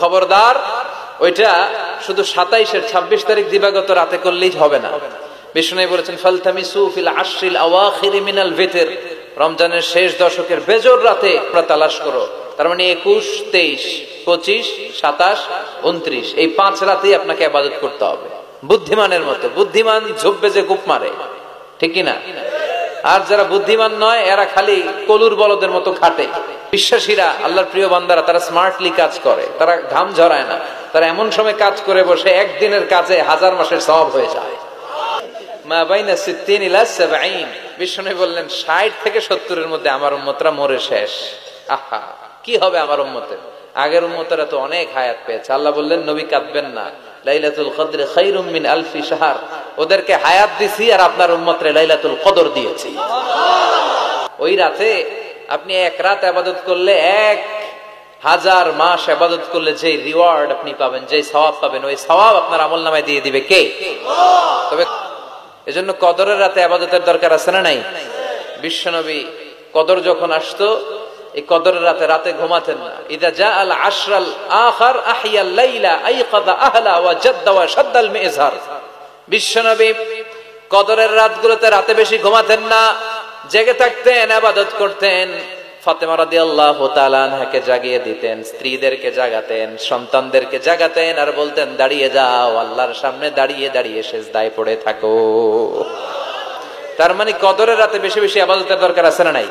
খবরদার, ওইটা শুধু 27-এর 26 তারিখ দিবাগত রাতে করলেই হবে না। বিষ্ণু বলেছেন ফালতামিসু ফিল আশরিল আওয়াখির মিনাল ভিতর, রমজানের শেষ দশকের বেজর রাতে তোমরা তালাশ করো। তার মানে 21, 23, 25, 27, 29 এই 5 রাতেই আপনাকে ইবাদত করতে হবে বুদ্ধিমানের মতো। বুদ্ধিমান ঝুপবে যে কূপ মারে, ঠিক কি না? আর যারা বুদ্ধিমান নয় এরা খালি কলুর বলদের মতো খাটে। বিশ্বাসীরা, আল্লাহর প্রিয় বান্দারা, তারা স্মার্টলি কাজ করে, তারা ঘাম ঝরায় না। তারা এমন সময় কাজ করে বসে একদিনের কাজে 1000 মাসের সওয়াব হয়ে যায়। মা বাইনা 60 ইলা 70, বিষ্ণু বললেন 60 থেকে 70-এর মধ্যে আমার উম্মতরা মরে শেষ। আহা, কি হবে আমার উম্মতের? আগের উম্মতরা তো অনেক হায়াত পেয়েছে। আল্লাহ বললেন নবী কাঁদবেন না, লাইলাতুল কদর খায়রুম মিন আলফি শাহর, ওদেরকে হায়াত দিছি আর আপনার উম্মতরে লাইলাতুল কদর দিয়েছি। ওই রাতে আপনি এক রাত ইবাদত করলে 1000 মাস ইবাদত করলে যে রিওয়ার্ড আপনি পাবেন, যে সওয়াব পাবেন, ওই সওয়াব আপনার আমলনামায় দিয়ে দিবে কে? তবে এজন্য কদরের রাতে ইবাদতের দরকার আছে না নাই? বিশ্বনবী কদর যখন আসতো, এই কদরের রাতে ঘুমাতেন না। ইদা জাআল আশরাল আখির আহইয়াল লাইলা আইকাযা আহলা ওয়া জাদ্দা ওয়া শাদ্দাল মিজহার। বিশ্বনবী কদরের রাতগুলোতে রাতে বেশি ঘুমাতেন না, জেগে থাকতেন, ইবাদত করতেন। ফাতেমা রাদিয়াল্লাহু তাআলা আনহাকে জাগিয়ে দিতেন, স্ত্রীদেরকে জাগাতেন, সন্তানদেরকে জাগাতেন আর বলতেন দাঁড়িয়ে যাও, আল্লাহর সামনে দাঁড়িয়ে দাঁড়িয়ে সিজদায় পড়ে থাকো। তার মানে কদরের রাতে বেশি বেশি ইবাদতের দরকার আছে না নাই?